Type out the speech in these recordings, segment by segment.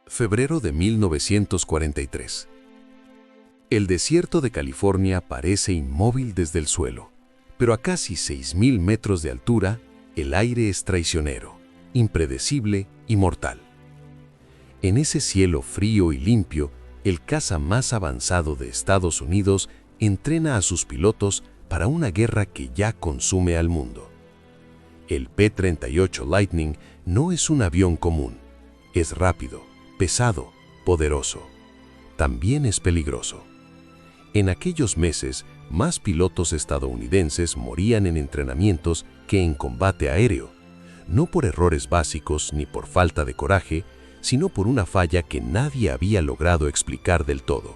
Febrero de 1943. El desierto de California parece inmóvil desde el suelo, pero a casi 6.000 metros de altura, el aire es traicionero, impredecible y mortal. En ese cielo frío y limpio, el caza más avanzado de Estados Unidos entrena a sus pilotos para una guerra que ya consume al mundo. El P-38 Lightning no es un avión común, es rápido, pesado, poderoso. También es peligroso. En aquellos meses, más pilotos estadounidenses morían en entrenamientos que en combate aéreo, no por errores básicos ni por falta de coraje, sino por una falla que nadie había logrado explicar del todo.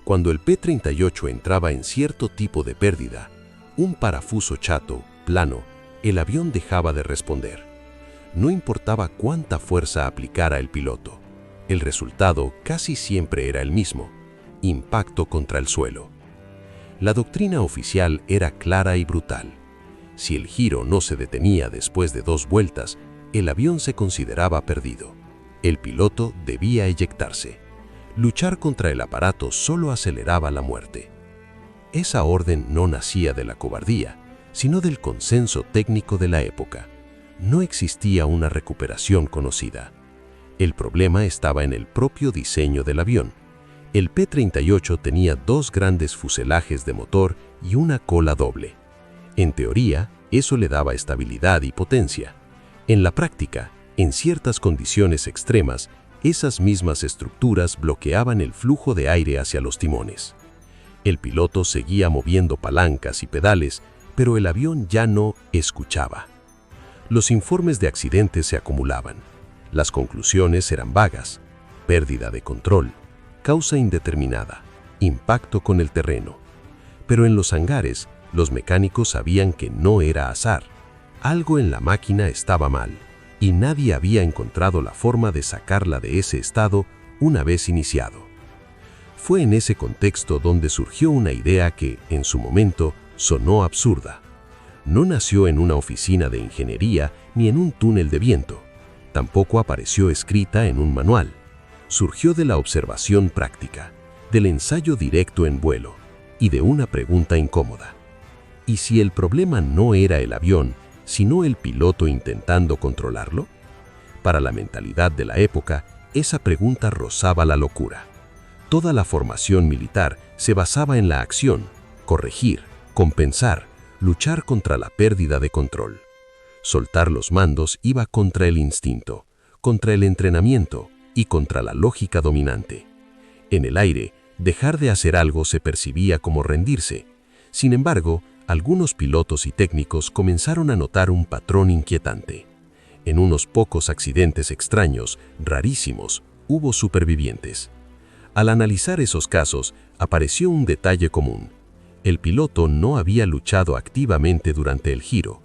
Cuando el P-38 entraba en cierto tipo de pérdida, un parafuso chato, plano, el avión dejaba de responder. No importaba cuánta fuerza aplicara el piloto. El resultado casi siempre era el mismo: impacto contra el suelo. La doctrina oficial era clara y brutal. Si el giro no se detenía después de 2 vueltas, el avión se consideraba perdido. El piloto debía eyectarse. Luchar contra el aparato solo aceleraba la muerte. Esa orden no nacía de la cobardía, sino del consenso técnico de la época. No existía una recuperación conocida. El problema estaba en el propio diseño del avión. El P-38 tenía 2 grandes fuselajes de motor y una cola doble. En teoría, eso le daba estabilidad y potencia. En la práctica, en ciertas condiciones extremas, esas mismas estructuras bloqueaban el flujo de aire hacia los timones. El piloto seguía moviendo palancas y pedales, pero el avión ya no escuchaba. Los informes de accidentes se acumulaban. Las conclusiones eran vagas: pérdida de control, causa indeterminada, impacto con el terreno. Pero en los hangares, los mecánicos sabían que no era azar. Algo en la máquina estaba mal, y nadie había encontrado la forma de sacarla de ese estado una vez iniciado. Fue en ese contexto donde surgió una idea que, en su momento, sonó absurda. No nació en una oficina de ingeniería ni en un túnel de viento. Tampoco apareció escrita en un manual. Surgió de la observación práctica, del ensayo directo en vuelo y de una pregunta incómoda. ¿Y si el problema no era el avión, sino el piloto intentando controlarlo? Para la mentalidad de la época, esa pregunta rozaba la locura. Toda la formación militar se basaba en la acción: corregir, compensar, luchar contra la pérdida de control. Soltar los mandos iba contra el instinto, contra el entrenamiento y contra la lógica dominante. En el aire, dejar de hacer algo se percibía como rendirse. Sin embargo, algunos pilotos y técnicos comenzaron a notar un patrón inquietante. En unos pocos accidentes extraños, rarísimos, hubo supervivientes. Al analizar esos casos, apareció un detalle común: el piloto no había luchado activamente durante el giro.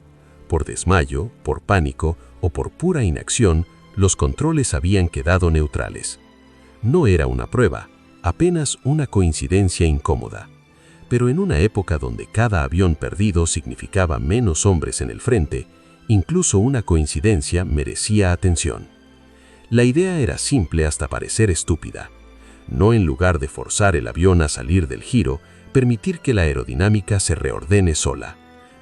Por desmayo, por pánico o por pura inacción, los controles habían quedado neutrales. No era una prueba, apenas una coincidencia incómoda. Pero en una época donde cada avión perdido significaba menos hombres en el frente, incluso una coincidencia merecía atención. La idea era simple hasta parecer estúpida. No, en lugar de forzar el avión a salir del giro, permitir que la aerodinámica se reordene sola.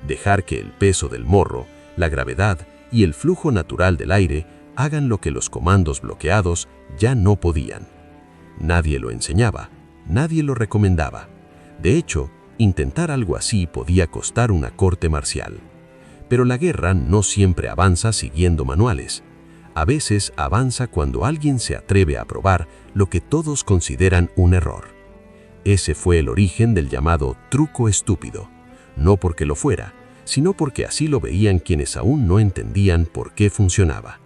Dejar que el peso del morro, la gravedad y el flujo natural del aire hagan lo que los comandos bloqueados ya no podían. Nadie lo enseñaba, nadie lo recomendaba. De hecho, intentar algo así podía costar una corte marcial. Pero la guerra no siempre avanza siguiendo manuales. A veces avanza cuando alguien se atreve a probar lo que todos consideran un error. Ese fue el origen del llamado truco estúpido. No porque lo fuera, sino porque así lo veían quienes aún no entendían por qué funcionaba.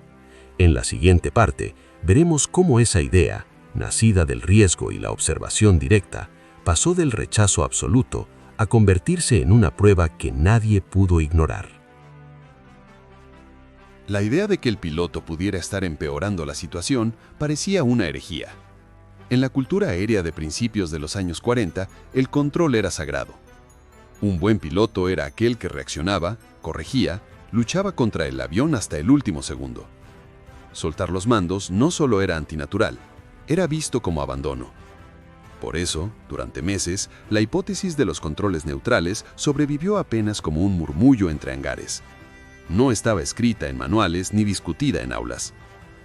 En la siguiente parte, veremos cómo esa idea, nacida del riesgo y la observación directa, pasó del rechazo absoluto a convertirse en una prueba que nadie pudo ignorar. La idea de que el piloto pudiera estar empeorando la situación parecía una herejía. En la cultura aérea de principios de los años 40, el control era sagrado. Un buen piloto era aquel que reaccionaba, corregía, luchaba contra el avión hasta el último segundo. Soltar los mandos no solo era antinatural, era visto como abandono. Por eso, durante meses, la hipótesis de los controles neutrales sobrevivió apenas como un murmullo entre hangares. No estaba escrita en manuales ni discutida en aulas.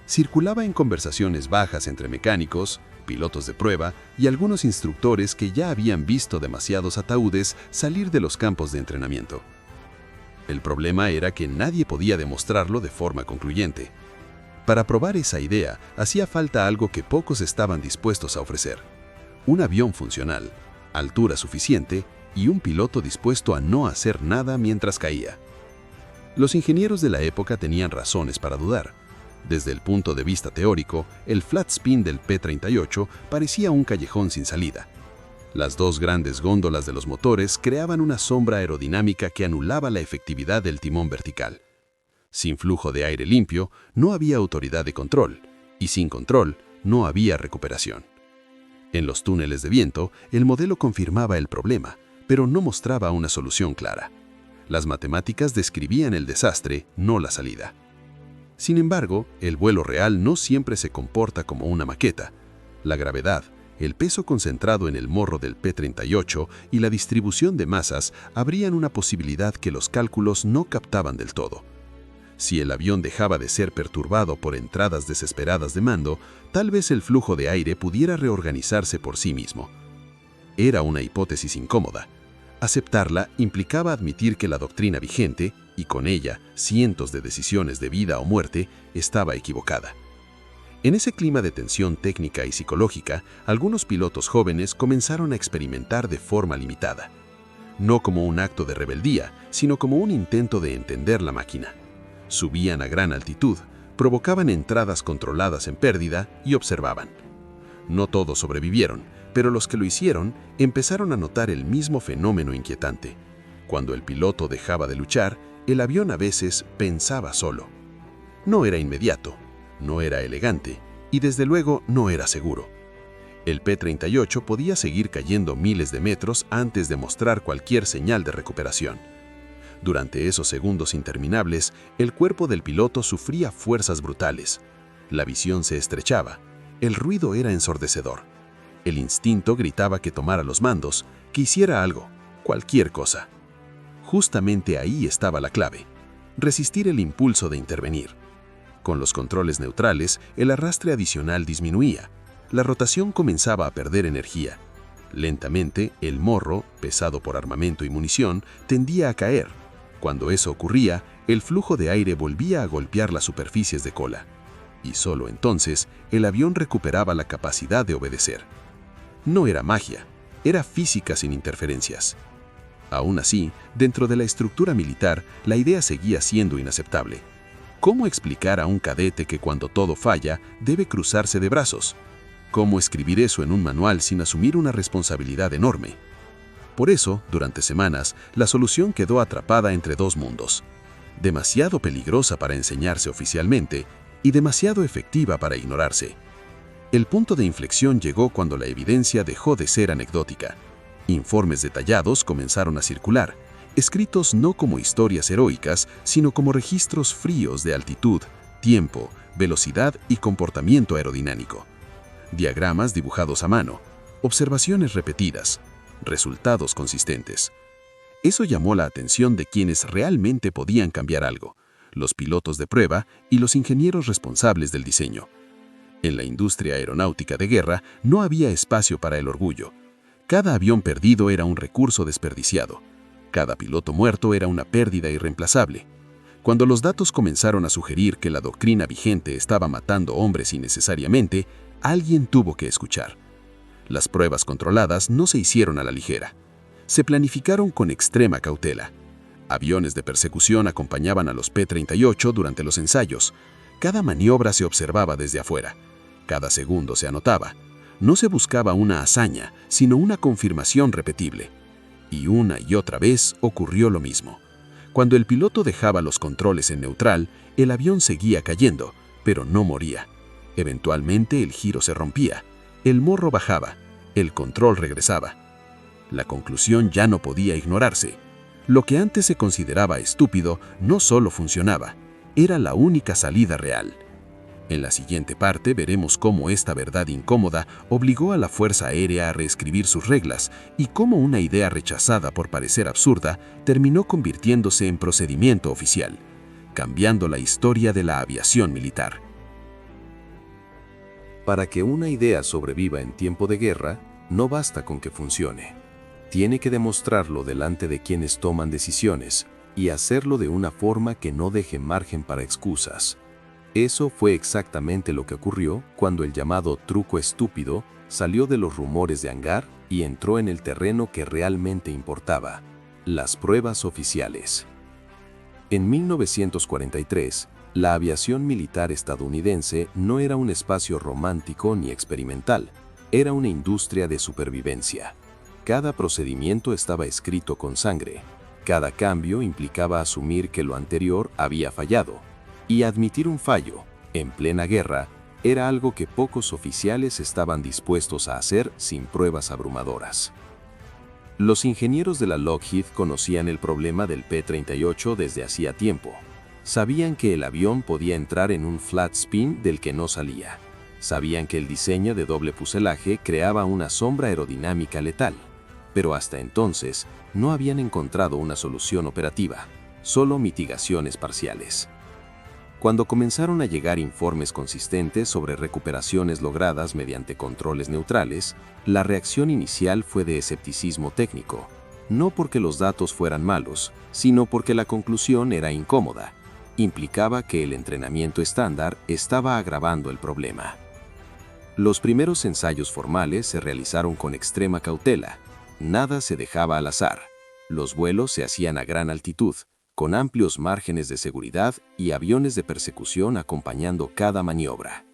Circulaba en conversaciones bajas entre mecánicos, pilotos de prueba y algunos instructores que ya habían visto demasiados ataúdes salir de los campos de entrenamiento. El problema era que nadie podía demostrarlo de forma concluyente. Para probar esa idea, hacía falta algo que pocos estaban dispuestos a ofrecer: un avión funcional, altura suficiente y un piloto dispuesto a no hacer nada mientras caía. Los ingenieros de la época tenían razones para dudar. Desde el punto de vista teórico, el flat spin del P-38 parecía un callejón sin salida. Las dos grandes góndolas de los motores creaban una sombra aerodinámica que anulaba la efectividad del timón vertical. Sin flujo de aire limpio, no había autoridad de control, y sin control, no había recuperación. En los túneles de viento, el modelo confirmaba el problema, pero no mostraba una solución clara. Las matemáticas describían el desastre, no la salida. Sin embargo, el vuelo real no siempre se comporta como una maqueta. La gravedad, el peso concentrado en el morro del P-38 y la distribución de masas abrían una posibilidad que los cálculos no captaban del todo. Si el avión dejaba de ser perturbado por entradas desesperadas de mando, tal vez el flujo de aire pudiera reorganizarse por sí mismo. Era una hipótesis incómoda. Aceptarla implicaba admitir que la doctrina vigente, y con ella cientos de decisiones de vida o muerte, estaba equivocada. En ese clima de tensión técnica y psicológica, algunos pilotos jóvenes comenzaron a experimentar de forma limitada. No como un acto de rebeldía, sino como un intento de entender la máquina. Subían a gran altitud, provocaban entradas controladas en pérdida y observaban. No todos sobrevivieron, pero los que lo hicieron empezaron a notar el mismo fenómeno inquietante. Cuando el piloto dejaba de luchar, el avión a veces pensaba solo. No era inmediato, no era elegante y desde luego no era seguro. El P-38 podía seguir cayendo miles de metros antes de mostrar cualquier señal de recuperación. Durante esos segundos interminables, el cuerpo del piloto sufría fuerzas brutales. La visión se estrechaba, el ruido era ensordecedor. El instinto gritaba que tomara los mandos, que hiciera algo, cualquier cosa. Justamente ahí estaba la clave: resistir el impulso de intervenir. Con los controles neutrales, el arrastre adicional disminuía. La rotación comenzaba a perder energía. Lentamente, el morro, pesado por armamento y munición, tendía a caer. Cuando eso ocurría, el flujo de aire volvía a golpear las superficies de cola. Y solo entonces, el avión recuperaba la capacidad de obedecer. No era magia, era física sin interferencias. Aún así, dentro de la estructura militar, la idea seguía siendo inaceptable. ¿Cómo explicar a un cadete que cuando todo falla, debe cruzarse de brazos? ¿Cómo escribir eso en un manual sin asumir una responsabilidad enorme? Por eso, durante semanas, la solución quedó atrapada entre dos mundos: demasiado peligrosa para enseñarse oficialmente y demasiado efectiva para ignorarse. El punto de inflexión llegó cuando la evidencia dejó de ser anecdótica. Informes detallados comenzaron a circular, escritos no como historias heroicas, sino como registros fríos de altitud, tiempo, velocidad y comportamiento aerodinámico. Diagramas dibujados a mano, observaciones repetidas, resultados consistentes. Eso llamó la atención de quienes realmente podían cambiar algo: los pilotos de prueba y los ingenieros responsables del diseño. En la industria aeronáutica de guerra no había espacio para el orgullo. Cada avión perdido era un recurso desperdiciado. Cada piloto muerto era una pérdida irreemplazable. Cuando los datos comenzaron a sugerir que la doctrina vigente estaba matando hombres innecesariamente, alguien tuvo que escuchar. Las pruebas controladas no se hicieron a la ligera. Se planificaron con extrema cautela. Aviones de persecución acompañaban a los P-38 durante los ensayos. Cada maniobra se observaba desde afuera. Cada segundo se anotaba. No se buscaba una hazaña, sino una confirmación repetible. Y una y otra vez ocurrió lo mismo. Cuando el piloto dejaba los controles en neutral, el avión seguía cayendo, pero no moría. Eventualmente el giro se rompía, el morro bajaba, el control regresaba. La conclusión ya no podía ignorarse. Lo que antes se consideraba estúpido no solo funcionaba, era la única salida real. En la siguiente parte veremos cómo esta verdad incómoda obligó a la Fuerza Aérea a reescribir sus reglas y cómo una idea rechazada por parecer absurda terminó convirtiéndose en procedimiento oficial, cambiando la historia de la aviación militar. Para que una idea sobreviva en tiempo de guerra, no basta con que funcione. Tiene que demostrarlo delante de quienes toman decisiones y hacerlo de una forma que no deje margen para excusas. Eso fue exactamente lo que ocurrió cuando el llamado truco estúpido salió de los rumores de hangar y entró en el terreno que realmente importaba, las pruebas oficiales. En 1943, la aviación militar estadounidense no era un espacio romántico ni experimental, era una industria de supervivencia. Cada procedimiento estaba escrito con sangre, cada cambio implicaba asumir que lo anterior había fallado, y admitir un fallo, en plena guerra, era algo que pocos oficiales estaban dispuestos a hacer sin pruebas abrumadoras. Los ingenieros de la Lockheed conocían el problema del P-38 desde hacía tiempo. Sabían que el avión podía entrar en un flat spin del que no salía. Sabían que el diseño de doble fuselaje creaba una sombra aerodinámica letal. Pero hasta entonces, no habían encontrado una solución operativa, solo mitigaciones parciales. Cuando comenzaron a llegar informes consistentes sobre recuperaciones logradas mediante controles neutrales, la reacción inicial fue de escepticismo técnico, no porque los datos fueran malos, sino porque la conclusión era incómoda. Implicaba que el entrenamiento estándar estaba agravando el problema. Los primeros ensayos formales se realizaron con extrema cautela. Nada se dejaba al azar. Los vuelos se hacían a gran altitud, con amplios márgenes de seguridad y aviones de persecución acompañando cada maniobra.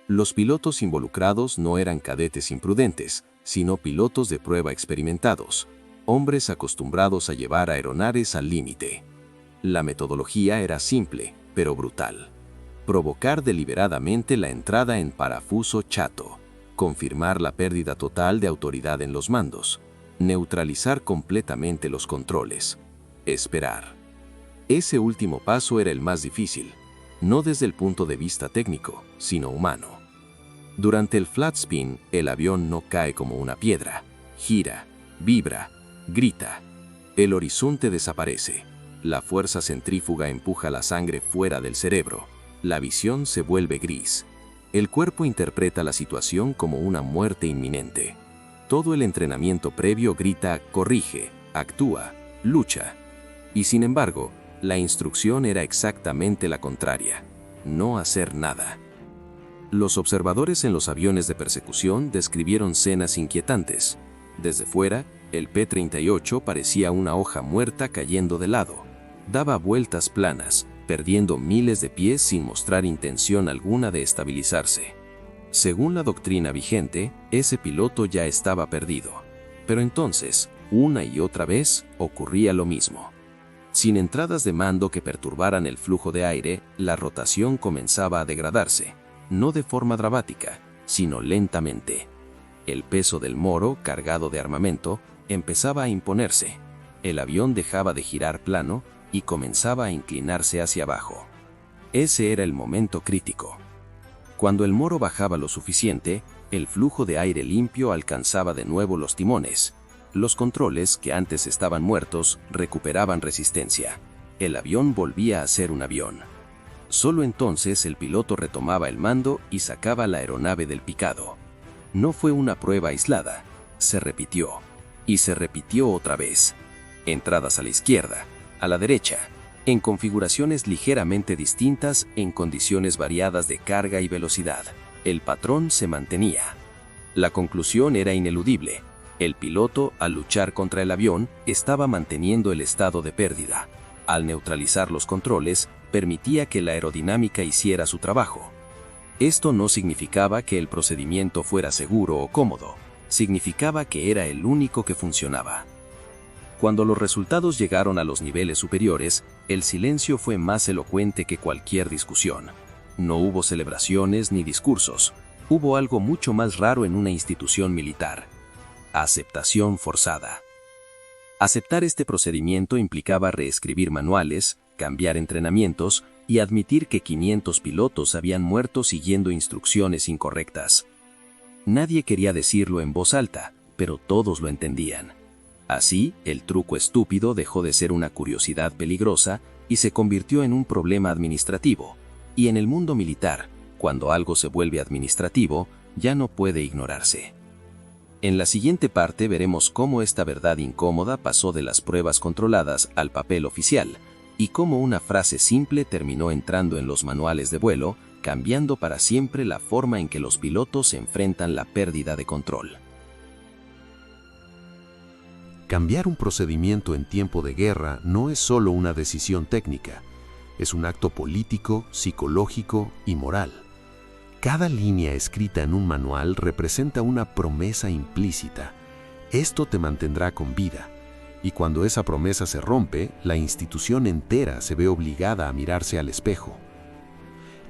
Los pilotos involucrados no eran cadetes imprudentes, sino pilotos de prueba experimentados, hombres acostumbrados a llevar aeronaves al límite. La metodología era simple, pero brutal. Provocar deliberadamente la entrada en parafuso chato, confirmar la pérdida total de autoridad en los mandos, neutralizar completamente los controles, esperar. Ese último paso era el más difícil, no desde el punto de vista técnico, sino humano. Durante el flat spin, el avión no cae como una piedra, gira, vibra, grita. El horizonte desaparece. La fuerza centrífuga empuja la sangre fuera del cerebro. La visión se vuelve gris. El cuerpo interpreta la situación como una muerte inminente. Todo el entrenamiento previo grita, corrige, actúa, lucha. Y sin embargo, la instrucción era exactamente la contraria: no hacer nada. Los observadores en los aviones de persecución describieron escenas inquietantes. Desde fuera, el P-38 parecía una hoja muerta cayendo de lado. Daba vueltas planas, perdiendo miles de pies sin mostrar intención alguna de estabilizarse. Según la doctrina vigente, ese piloto ya estaba perdido. Pero entonces, una y otra vez, ocurría lo mismo. Sin entradas de mando que perturbaran el flujo de aire, la rotación comenzaba a degradarse, no de forma dramática, sino lentamente. El peso del moro, cargado de armamento, empezaba a imponerse. El avión dejaba de girar plano y comenzaba a inclinarse hacia abajo. Ese era el momento crítico. Cuando el moro bajaba lo suficiente, el flujo de aire limpio alcanzaba de nuevo los timones. Los controles, que antes estaban muertos, recuperaban resistencia. El avión volvía a ser un avión. Solo entonces el piloto retomaba el mando y sacaba la aeronave del picado. No fue una prueba aislada. Se repitió. Y se repitió otra vez. Entradas a la izquierda, a la derecha, en configuraciones ligeramente distintas, en condiciones variadas de carga y velocidad. El patrón se mantenía. La conclusión era ineludible. El piloto, al luchar contra el avión, estaba manteniendo el estado de pérdida. Al neutralizar los controles, permitía que la aerodinámica hiciera su trabajo. Esto no significaba que el procedimiento fuera seguro o cómodo. Significaba que era el único que funcionaba. Cuando los resultados llegaron a los niveles superiores, el silencio fue más elocuente que cualquier discusión. No hubo celebraciones ni discursos. Hubo algo mucho más raro en una institución militar: aceptación forzada. Aceptar este procedimiento implicaba reescribir manuales, cambiar entrenamientos y admitir que 500 pilotos habían muerto siguiendo instrucciones incorrectas. Nadie quería decirlo en voz alta, pero todos lo entendían. Así, el truco estúpido dejó de ser una curiosidad peligrosa y se convirtió en un problema administrativo. Y en el mundo militar, cuando algo se vuelve administrativo, ya no puede ignorarse. En la siguiente parte veremos cómo esta verdad incómoda pasó de las pruebas controladas al papel oficial, y cómo una frase simple terminó entrando en los manuales de vuelo, cambiando para siempre la forma en que los pilotos enfrentan la pérdida de control. Cambiar un procedimiento en tiempo de guerra no es solo una decisión técnica, es un acto político, psicológico y moral. Cada línea escrita en un manual representa una promesa implícita. Esto te mantendrá con vida. Y cuando esa promesa se rompe, la institución entera se ve obligada a mirarse al espejo.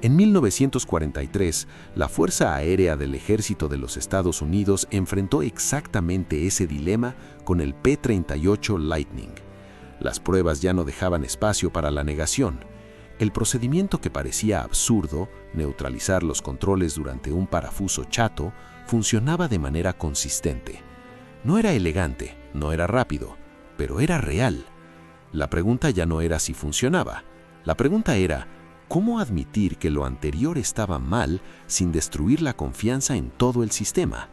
En 1943, la Fuerza Aérea del Ejército de los Estados Unidos enfrentó exactamente ese dilema con el P-38 Lightning. Las pruebas ya no dejaban espacio para la negación. El procedimiento que parecía absurdo, neutralizar los controles durante un parafuso chato, funcionaba de manera consistente. No era elegante, no era rápido, pero era real. La pregunta ya no era si funcionaba. La pregunta era, ¿cómo admitir que lo anterior estaba mal sin destruir la confianza en todo el sistema?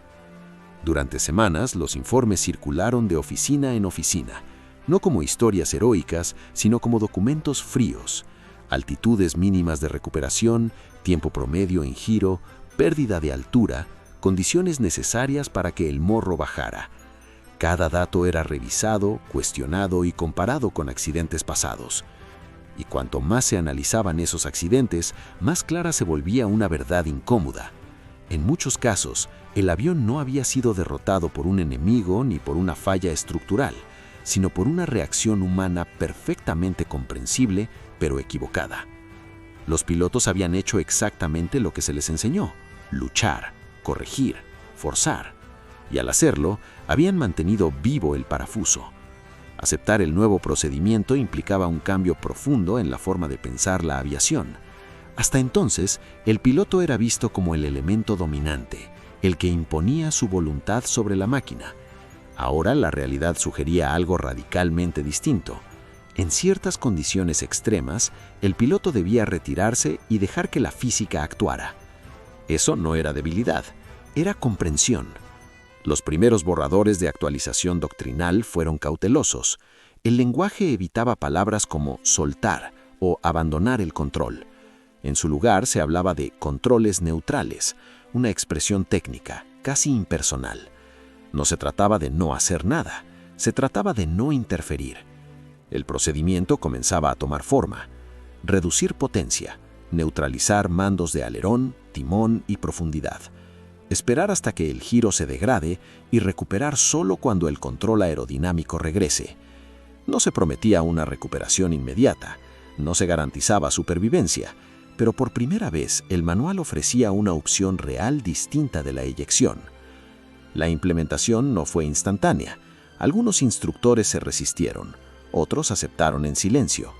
Durante semanas, los informes circularon de oficina en oficina, no como historias heroicas, sino como documentos fríos. Altitudes mínimas de recuperación, tiempo promedio en giro, pérdida de altura, condiciones necesarias para que el morro bajara. Cada dato era revisado, cuestionado y comparado con accidentes pasados. Y cuanto más se analizaban esos accidentes, más clara se volvía una verdad incómoda. En muchos casos, el avión no había sido derrotado por un enemigo ni por una falla estructural, sino por una reacción humana perfectamente comprensible, pero equivocada. Los pilotos habían hecho exactamente lo que se les enseñó: luchar, corregir, forzar. Y al hacerlo, habían mantenido vivo el parafuso. Aceptar el nuevo procedimiento implicaba un cambio profundo en la forma de pensar la aviación. Hasta entonces, el piloto era visto como el elemento dominante, el que imponía su voluntad sobre la máquina. Ahora la realidad sugería algo radicalmente distinto. En ciertas condiciones extremas, el piloto debía retirarse y dejar que la física actuara. Eso no era debilidad, era comprensión. Los primeros borradores de actualización doctrinal fueron cautelosos. El lenguaje evitaba palabras como soltar o abandonar el control. En su lugar se hablaba de controles neutrales, una expresión técnica, casi impersonal. No se trataba de no hacer nada, se trataba de no interferir. El procedimiento comenzaba a tomar forma: reducir potencia, neutralizar mandos de alerón, timón y profundidad, esperar hasta que el giro se degrade y recuperar solo cuando el control aerodinámico regrese. No se prometía una recuperación inmediata, no se garantizaba supervivencia, pero por primera vez el manual ofrecía una opción real distinta de la eyección. La implementación no fue instantánea. Algunos instructores se resistieron, otros aceptaron en silencio.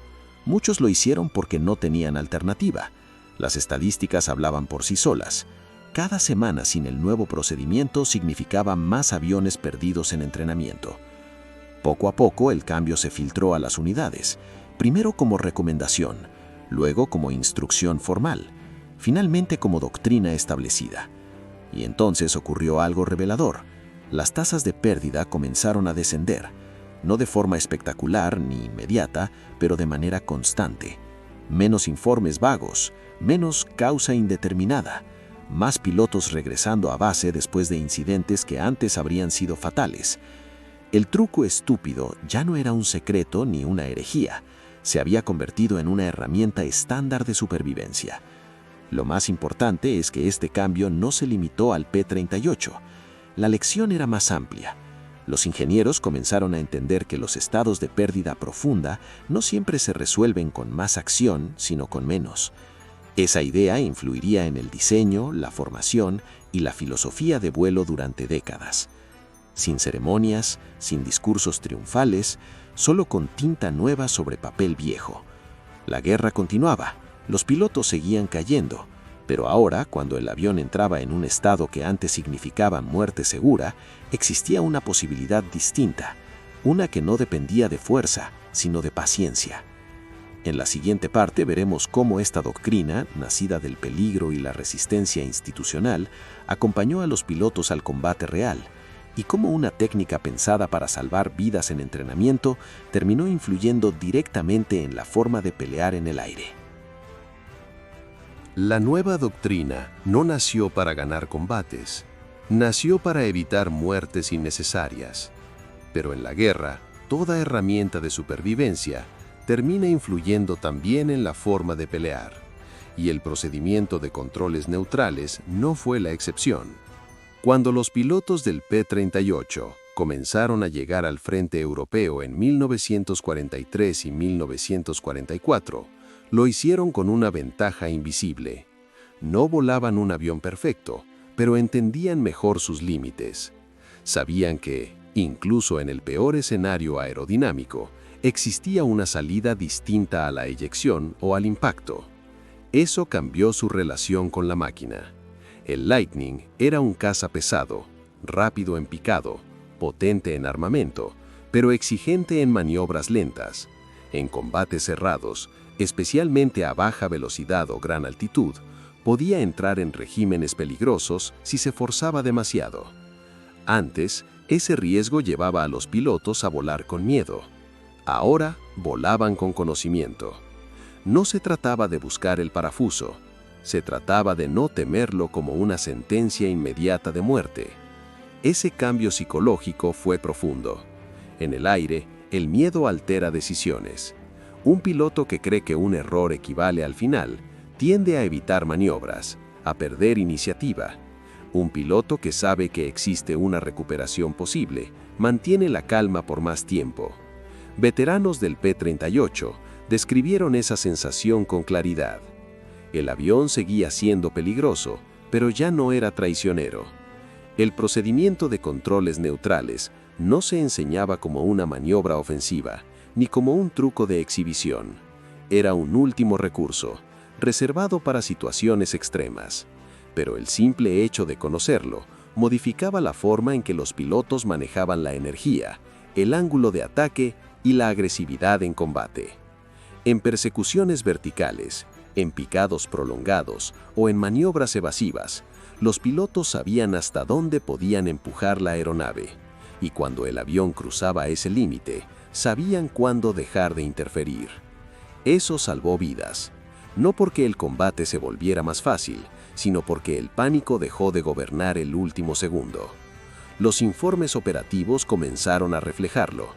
Muchos lo hicieron porque no tenían alternativa. Las estadísticas hablaban por sí solas. Cada semana sin el nuevo procedimiento significaba más aviones perdidos en entrenamiento. Poco a poco el cambio se filtró a las unidades, primero como recomendación, luego como instrucción formal, finalmente como doctrina establecida. Y entonces ocurrió algo revelador. Las tasas de pérdida comenzaron a descender, no de forma espectacular ni inmediata, pero de manera constante. Menos informes vagos, menos causa indeterminada, más pilotos regresando a base después de incidentes que antes habrían sido fatales. El truco estúpido ya no era un secreto ni una herejía, se había convertido en una herramienta estándar de supervivencia. Lo más importante es que este cambio no se limitó al P-38. La lección era más amplia. Los ingenieros comenzaron a entender que los estados de pérdida profunda no siempre se resuelven con más acción, sino con menos. Esa idea influiría en el diseño, la formación y la filosofía de vuelo durante décadas. Sin ceremonias, sin discursos triunfales, solo con tinta nueva sobre papel viejo. La guerra continuaba, los pilotos seguían cayendo, pero ahora, cuando el avión entraba en un estado que antes significaba muerte segura, existía una posibilidad distinta, una que no dependía de fuerza, sino de paciencia. En la siguiente parte veremos cómo esta doctrina, nacida del peligro y la resistencia institucional, acompañó a los pilotos al combate real, y cómo una técnica pensada para salvar vidas en entrenamiento terminó influyendo directamente en la forma de pelear en el aire. La nueva doctrina no nació para ganar combates, nació para evitar muertes innecesarias. Pero en la guerra, toda herramienta de supervivencia termina influyendo también en la forma de pelear, y el procedimiento de controles neutrales no fue la excepción. Cuando los pilotos del P-38 comenzaron a llegar al frente europeo en 1943 y 1944, lo hicieron con una ventaja invisible. No volaban un avión perfecto, pero entendían mejor sus límites. Sabían que, incluso en el peor escenario aerodinámico, existía una salida distinta a la eyección o al impacto. Eso cambió su relación con la máquina. El Lightning era un caza pesado, rápido en picado, potente en armamento, pero exigente en maniobras lentas. En combates cerrados, especialmente a baja velocidad o gran altitud, podía entrar en regímenes peligrosos si se forzaba demasiado. Antes, ese riesgo llevaba a los pilotos a volar con miedo. Ahora, volaban con conocimiento. No se trataba de buscar el parafuso, se trataba de no temerlo como una sentencia inmediata de muerte. Ese cambio psicológico fue profundo. En el aire, el miedo altera decisiones. Un piloto que cree que un error equivale al final, tiende a evitar maniobras, a perder iniciativa. Un piloto que sabe que existe una recuperación posible, mantiene la calma por más tiempo. Veteranos del P-38 describieron esa sensación con claridad. El avión seguía siendo peligroso, pero ya no era traicionero. El procedimiento de controles neutrales no se enseñaba como una maniobra ofensiva, ni como un truco de exhibición. Era un último recurso, reservado para situaciones extremas. Pero el simple hecho de conocerlo modificaba la forma en que los pilotos manejaban la energía, el ángulo de ataque y la agresividad en combate. En persecuciones verticales, en picados prolongados o en maniobras evasivas, los pilotos sabían hasta dónde podían empujar la aeronave, y cuando el avión cruzaba ese límite, sabían cuándo dejar de interferir. Eso salvó vidas, no porque el combate se volviera más fácil, sino porque el pánico dejó de gobernar el último segundo. Los informes operativos comenzaron a reflejarlo.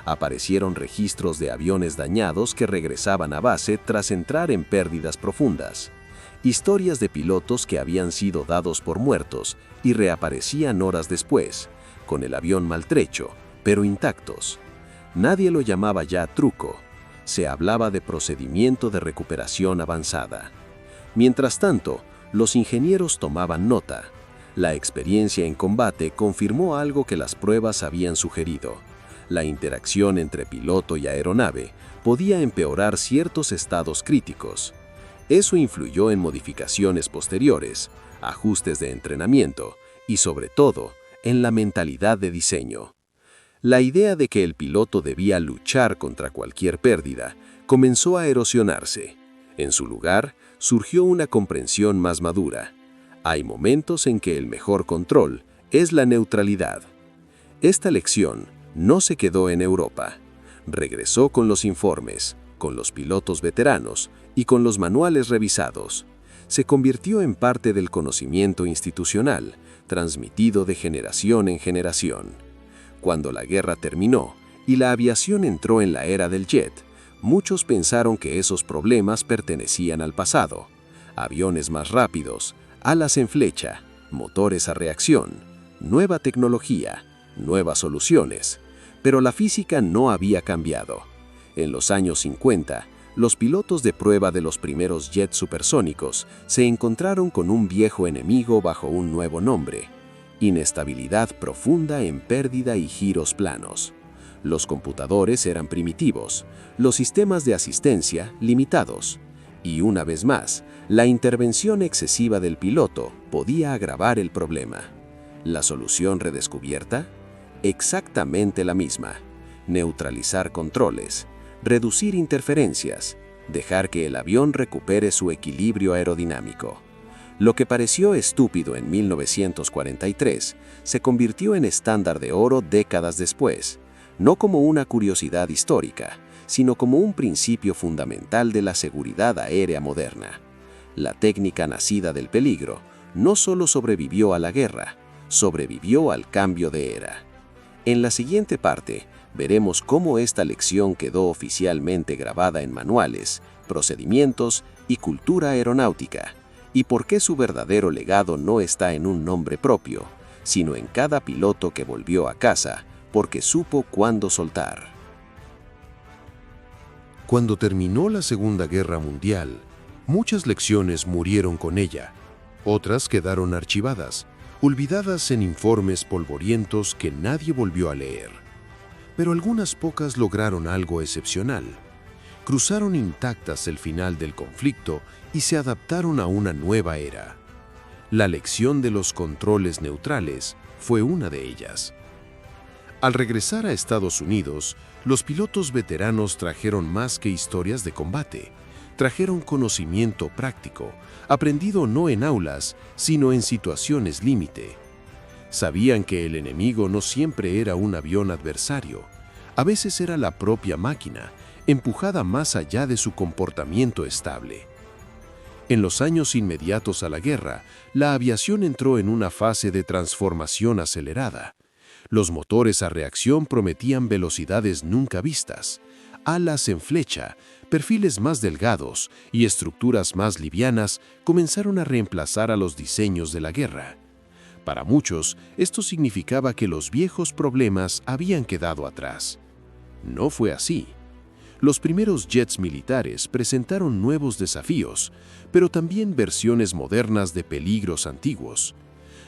Aparecieron registros de aviones dañados que regresaban a base tras entrar en pérdidas profundas. Historias de pilotos que habían sido dados por muertos y reaparecían horas después, con el avión maltrecho, pero intactos. Nadie lo llamaba ya truco. Se hablaba de procedimiento de recuperación avanzada. Mientras tanto, los ingenieros tomaban nota. La experiencia en combate confirmó algo que las pruebas habían sugerido. La interacción entre piloto y aeronave podía empeorar ciertos estados críticos. Eso influyó en modificaciones posteriores, ajustes de entrenamiento y, sobre todo, en la mentalidad de diseño. La idea de que el piloto debía luchar contra cualquier pérdida comenzó a erosionarse. En su lugar, surgió una comprensión más madura. Hay momentos en que el mejor control es la neutralidad. Esta lección no se quedó en Europa. Regresó con los informes, con los pilotos veteranos y con los manuales revisados. Se convirtió en parte del conocimiento institucional, transmitido de generación en generación. Cuando la guerra terminó y la aviación entró en la era del jet, muchos pensaron que esos problemas pertenecían al pasado. Aviones más rápidos, alas en flecha, motores a reacción, nueva tecnología, nuevas soluciones. Pero la física no había cambiado. En los años 50, los pilotos de prueba de los primeros jets supersónicos se encontraron con un viejo enemigo bajo un nuevo nombre: inestabilidad profunda en pérdida y giros planos. Los computadores eran primitivos, los sistemas de asistencia limitados. Y una vez más, la intervención excesiva del piloto podía agravar el problema. ¿La solución redescubierta? Exactamente la misma. Neutralizar controles, reducir interferencias, dejar que el avión recupere su equilibrio aerodinámico. Lo que pareció estúpido en 1943 se convirtió en estándar de oro décadas después, no como una curiosidad histórica, sino como un principio fundamental de la seguridad aérea moderna. La técnica nacida del peligro no solo sobrevivió a la guerra, sobrevivió al cambio de era. En la siguiente parte, veremos cómo esta lección quedó oficialmente grabada en manuales, procedimientos y cultura aeronáutica, y por qué su verdadero legado no está en un nombre propio, sino en cada piloto que volvió a casa porque supo cuándo soltar. Cuando terminó la Segunda Guerra Mundial, muchas lecciones murieron con ella. Otras quedaron archivadas, olvidadas en informes polvorientos que nadie volvió a leer. Pero algunas pocas lograron algo excepcional. Cruzaron intactas el final del conflicto y se adaptaron a una nueva era. La lección de los controles neutrales fue una de ellas. Al regresar a Estados Unidos, los pilotos veteranos trajeron más que historias de combate. Trajeron conocimiento práctico, aprendido no en aulas, sino en situaciones límite. Sabían que el enemigo no siempre era un avión adversario. A veces era la propia máquina, empujada más allá de su comportamiento estable. En los años inmediatos a la guerra, la aviación entró en una fase de transformación acelerada. Los motores a reacción prometían velocidades nunca vistas, alas en flecha, perfiles más delgados y estructuras más livianas comenzaron a reemplazar a los diseños de la guerra. Para muchos, esto significaba que los viejos problemas habían quedado atrás. No fue así. Los primeros jets militares presentaron nuevos desafíos, pero también versiones modernas de peligros antiguos.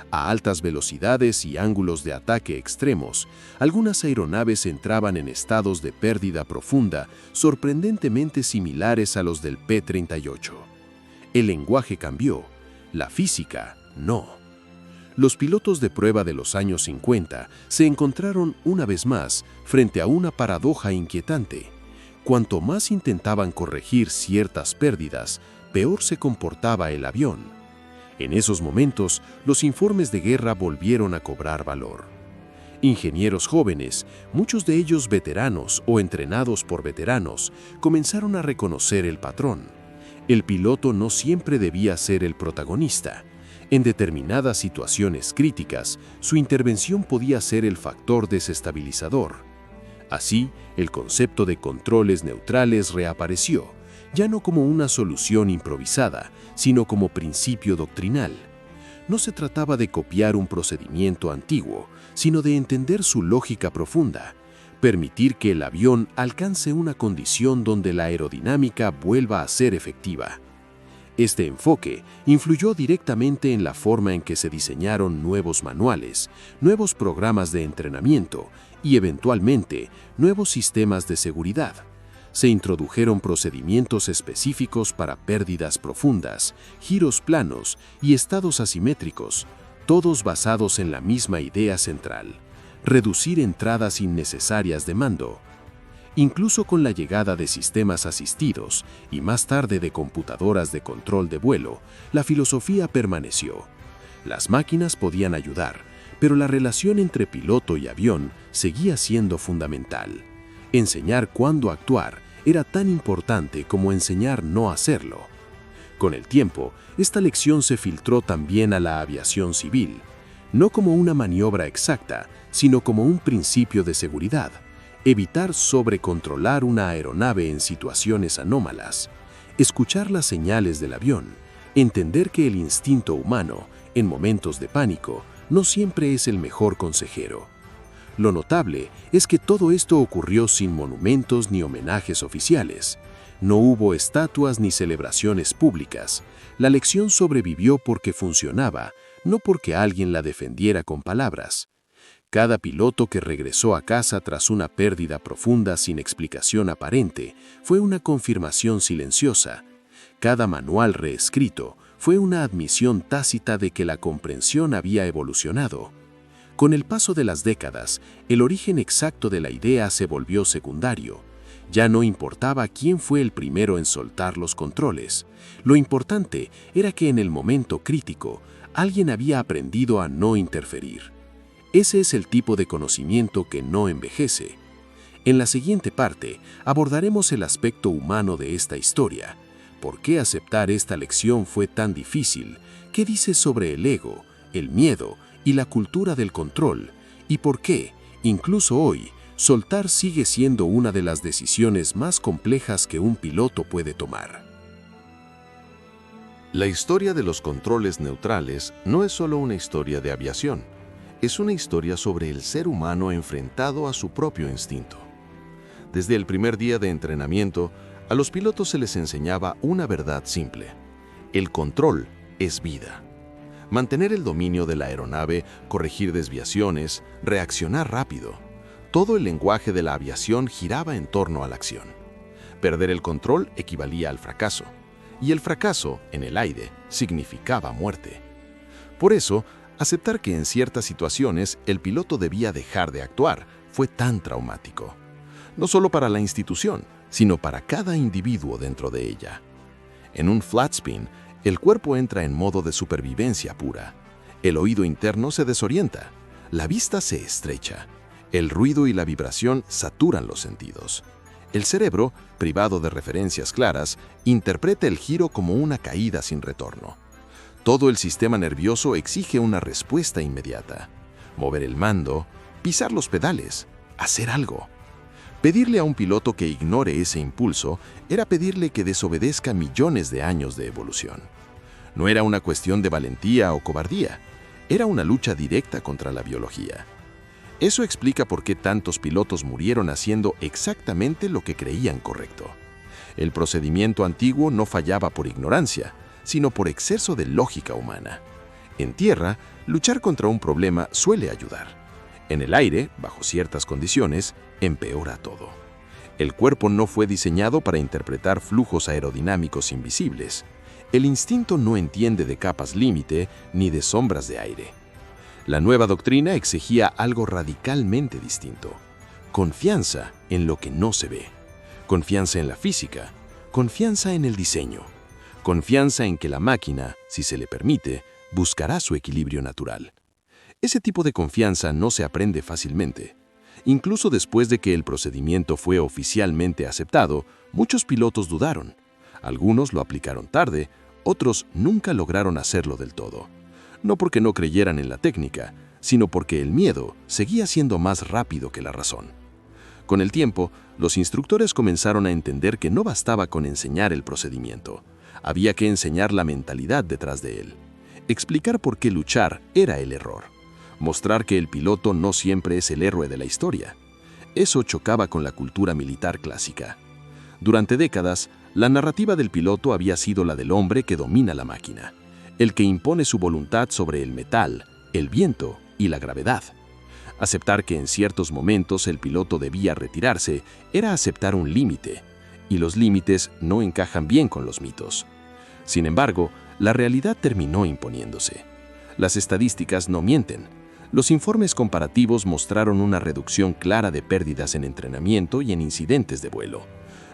A altas velocidades y ángulos de ataque extremos, algunas aeronaves entraban en estados de pérdida profunda sorprendentemente similares a los del P-38. El lenguaje cambió, la física no. Los pilotos de prueba de los años 50 se encontraron una vez más frente a una paradoja inquietante. Cuanto más intentaban corregir ciertas pérdidas, peor se comportaba el avión. En esos momentos, los informes de guerra volvieron a cobrar valor. Ingenieros jóvenes, muchos de ellos veteranos o entrenados por veteranos, comenzaron a reconocer el patrón. El piloto no siempre debía ser el protagonista. En determinadas situaciones críticas, su intervención podía ser el factor desestabilizador. Así, el concepto de controles neutrales reapareció, ya no como una solución improvisada, sino como principio doctrinal. No se trataba de copiar un procedimiento antiguo, sino de entender su lógica profunda, permitir que el avión alcance una condición donde la aerodinámica vuelva a ser efectiva. Este enfoque influyó directamente en la forma en que se diseñaron nuevos manuales, nuevos programas de entrenamiento y, eventualmente, nuevos sistemas de seguridad. Se introdujeron procedimientos específicos para pérdidas profundas, giros planos y estados asimétricos, todos basados en la misma idea central: reducir entradas innecesarias de mando. Incluso con la llegada de sistemas asistidos y más tarde de computadoras de control de vuelo, la filosofía permaneció. Las máquinas podían ayudar, pero la relación entre piloto y avión seguía siendo fundamental. Enseñar cuándo actuar era tan importante como enseñar no hacerlo. Con el tiempo, esta lección se filtró también a la aviación civil, no como una maniobra exacta, sino como un principio de seguridad. Evitar sobrecontrolar una aeronave en situaciones anómalas, escuchar las señales del avión, entender que el instinto humano, en momentos de pánico, no siempre es el mejor consejero. Lo notable es que todo esto ocurrió sin monumentos ni homenajes oficiales. No hubo estatuas ni celebraciones públicas. La lección sobrevivió porque funcionaba, no porque alguien la defendiera con palabras. Cada piloto que regresó a casa tras una pérdida profunda sin explicación aparente fue una confirmación silenciosa. Cada manual reescrito fue una admisión tácita de que la comprensión había evolucionado. Con el paso de las décadas, el origen exacto de la idea se volvió secundario. Ya no importaba quién fue el primero en soltar los controles. Lo importante era que en el momento crítico, alguien había aprendido a no interferir. Ese es el tipo de conocimiento que no envejece. En la siguiente parte, abordaremos el aspecto humano de esta historia. ¿Por qué aceptar esta lección fue tan difícil? ¿Qué dice sobre el ego, el miedo y la cultura del control? ¿Y por qué, incluso hoy, soltar sigue siendo una de las decisiones más complejas que un piloto puede tomar? La historia de los controles neutrales no es solo una historia de aviación. Es una historia sobre el ser humano enfrentado a su propio instinto. Desde el primer día de entrenamiento, a los pilotos se les enseñaba una verdad simple. El control es vida. Mantener el dominio de la aeronave, corregir desviaciones, reaccionar rápido. Todo el lenguaje de la aviación giraba en torno a la acción. Perder el control equivalía al fracaso. Y el fracaso, en el aire, significaba muerte. Por eso, aceptar que en ciertas situaciones el piloto debía dejar de actuar fue tan traumático. No solo para la institución, sino para cada individuo dentro de ella. En un flat spin, el cuerpo entra en modo de supervivencia pura. El oído interno se desorienta, la vista se estrecha, el ruido y la vibración saturan los sentidos. El cerebro, privado de referencias claras, interpreta el giro como una caída sin retorno. Todo el sistema nervioso exige una respuesta inmediata. Mover el mando, pisar los pedales, hacer algo. Pedirle a un piloto que ignore ese impulso era pedirle que desobedezca millones de años de evolución. No era una cuestión de valentía o cobardía, era una lucha directa contra la biología. Eso explica por qué tantos pilotos murieron haciendo exactamente lo que creían correcto. El procedimiento antiguo no fallaba por ignorancia, sino por exceso de lógica humana. En tierra, luchar contra un problema suele ayudar. En el aire, bajo ciertas condiciones, empeora todo. El cuerpo no fue diseñado para interpretar flujos aerodinámicos invisibles. El instinto no entiende de capas límite ni de sombras de aire. La nueva doctrina exigía algo radicalmente distinto. Confianza en lo que no se ve. Confianza en la física. Confianza en el diseño. Confianza en que la máquina, si se le permite, buscará su equilibrio natural. Ese tipo de confianza no se aprende fácilmente. Incluso después de que el procedimiento fue oficialmente aceptado, muchos pilotos dudaron. Algunos lo aplicaron tarde, otros nunca lograron hacerlo del todo. No porque no creyeran en la técnica, sino porque el miedo seguía siendo más rápido que la razón. Con el tiempo, los instructores comenzaron a entender que no bastaba con enseñar el procedimiento. Había que enseñar la mentalidad detrás de él. Explicar por qué luchar era el error. Mostrar que el piloto no siempre es el héroe de la historia. Eso chocaba con la cultura militar clásica. Durante décadas, la narrativa del piloto había sido la del hombre que domina la máquina, el que impone su voluntad sobre el metal, el viento y la gravedad. Aceptar que en ciertos momentos el piloto debía retirarse era aceptar un límite, y los límites no encajan bien con los mitos. Sin embargo, la realidad terminó imponiéndose. Las estadísticas no mienten. Los informes comparativos mostraron una reducción clara de pérdidas en entrenamiento y en incidentes de vuelo.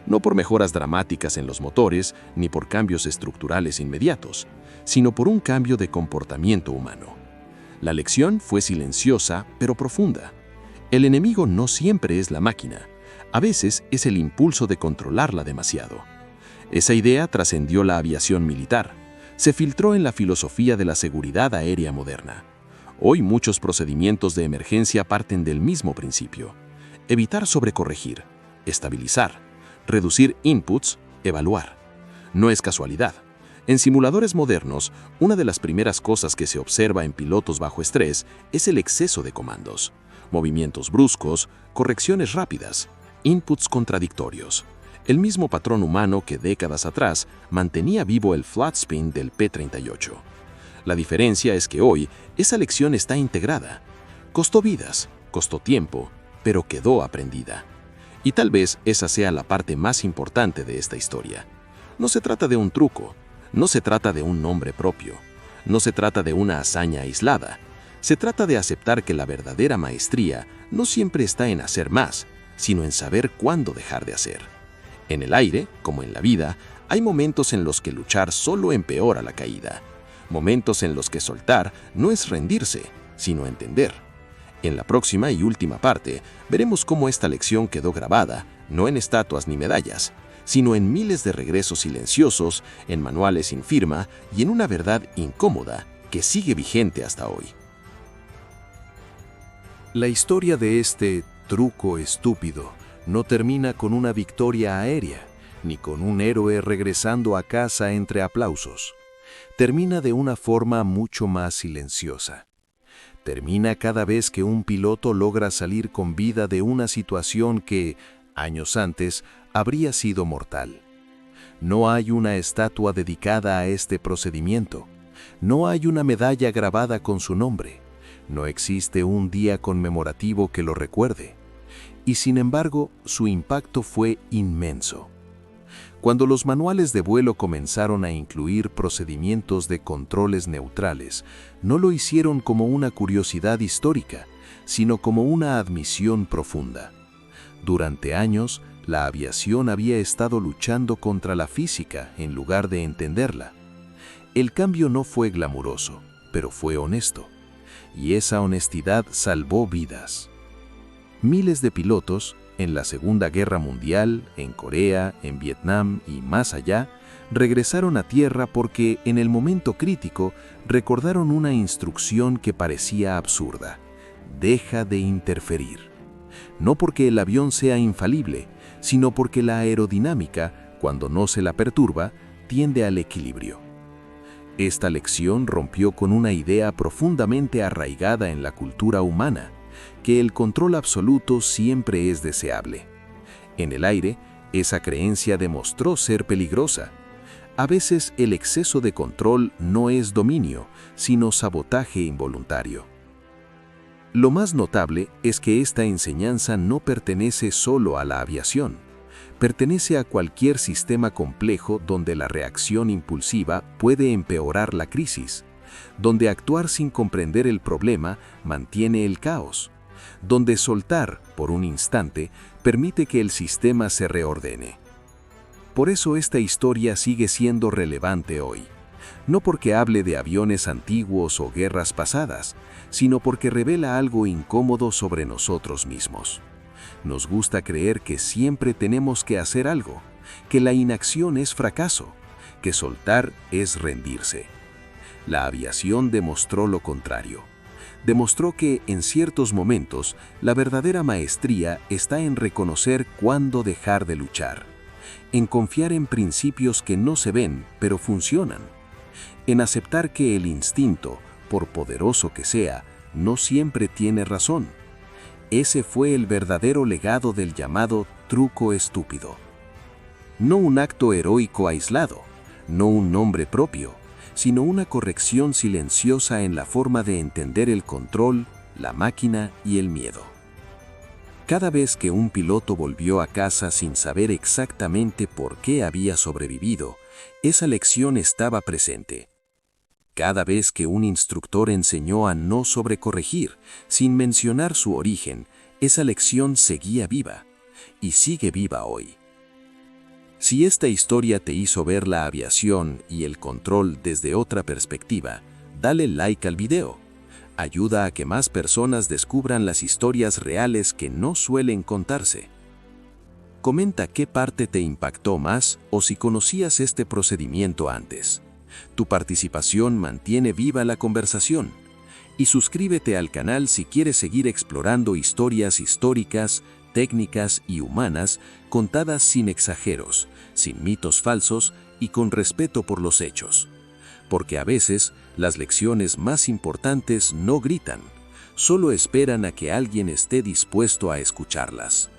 No por mejoras dramáticas en los motores ni por cambios estructurales inmediatos, sino por un cambio de comportamiento humano. La lección fue silenciosa pero profunda. El enemigo no siempre es la máquina. A veces es el impulso de controlarla demasiado. Esa idea trascendió la aviación militar. Se filtró en la filosofía de la seguridad aérea moderna. Hoy muchos procedimientos de emergencia parten del mismo principio. Evitar sobrecorregir, estabilizar, reducir inputs, evaluar. No es casualidad. En simuladores modernos, una de las primeras cosas que se observa en pilotos bajo estrés es el exceso de comandos, movimientos bruscos, correcciones rápidas, inputs contradictorios. El mismo patrón humano que décadas atrás mantenía vivo el flat spin del P-38. La diferencia es que hoy esa lección está integrada. Costó vidas, costó tiempo, pero quedó aprendida. Y tal vez esa sea la parte más importante de esta historia. No se trata de un truco, no se trata de un nombre propio, no se trata de una hazaña aislada. Se trata de aceptar que la verdadera maestría no siempre está en hacer más, sino en saber cuándo dejar de hacer. En el aire, como en la vida, hay momentos en los que luchar solo empeora la caída. Momentos en los que soltar no es rendirse, sino entender. En la próxima y última parte, veremos cómo esta lección quedó grabada, no en estatuas ni medallas, sino en miles de regresos silenciosos, en manuales sin firma y en una verdad incómoda que sigue vigente hasta hoy. La historia de este truco estúpido no termina con una victoria aérea, ni con un héroe regresando a casa entre aplausos. Termina de una forma mucho más silenciosa. Termina cada vez que un piloto logra salir con vida de una situación que, años antes, habría sido mortal. No hay una estatua dedicada a este procedimiento. No hay una medalla grabada con su nombre. No existe un día conmemorativo que lo recuerde. Y sin embargo, su impacto fue inmenso. Cuando los manuales de vuelo comenzaron a incluir procedimientos de controles neutrales, no lo hicieron como una curiosidad histórica, sino como una admisión profunda. Durante años, la aviación había estado luchando contra la física en lugar de entenderla. El cambio no fue glamuroso, pero fue honesto. Y esa honestidad salvó vidas. Miles de pilotos, en la Segunda Guerra Mundial, en Corea, en Vietnam y más allá, regresaron a tierra porque, en el momento crítico, recordaron una instrucción que parecía absurda: deja de interferir. No porque el avión sea infalible, sino porque la aerodinámica, cuando no se la perturba, tiende al equilibrio. Esta lección rompió con una idea profundamente arraigada en la cultura humana, que el control absoluto siempre es deseable. En el aire, esa creencia demostró ser peligrosa. A veces el exceso de control no es dominio, sino sabotaje involuntario. Lo más notable es que esta enseñanza no pertenece solo a la aviación. Pertenece a cualquier sistema complejo donde la reacción impulsiva puede empeorar la crisis, donde actuar sin comprender el problema mantiene el caos, donde soltar, por un instante, permite que el sistema se reordene. Por eso esta historia sigue siendo relevante hoy, no porque hable de aviones antiguos o guerras pasadas, sino porque revela algo incómodo sobre nosotros mismos. Nos gusta creer que siempre tenemos que hacer algo, que la inacción es fracaso, que soltar es rendirse. La aviación demostró lo contrario. Demostró que, en ciertos momentos, la verdadera maestría está en reconocer cuándo dejar de luchar, en confiar en principios que no se ven, pero funcionan, en aceptar que el instinto, por poderoso que sea, no siempre tiene razón. Ese fue el verdadero legado del llamado truco estúpido. No un acto heroico aislado, no un nombre propio, sino una corrección silenciosa en la forma de entender el control, la máquina y el miedo. Cada vez que un piloto volvió a casa sin saber exactamente por qué había sobrevivido, esa lección estaba presente. Cada vez que un instructor enseñó a no sobrecorregir, sin mencionar su origen, esa lección seguía viva, y sigue viva hoy. Si esta historia te hizo ver la aviación y el control desde otra perspectiva, dale like al video. Ayuda a que más personas descubran las historias reales que no suelen contarse. Comenta qué parte te impactó más o si conocías este procedimiento antes. Tu participación mantiene viva la conversación. Y suscríbete al canal si quieres seguir explorando historias históricas, técnicas y humanas contadas sin exageros, sin mitos falsos y con respeto por los hechos. Porque a veces las lecciones más importantes no gritan, solo esperan a que alguien esté dispuesto a escucharlas.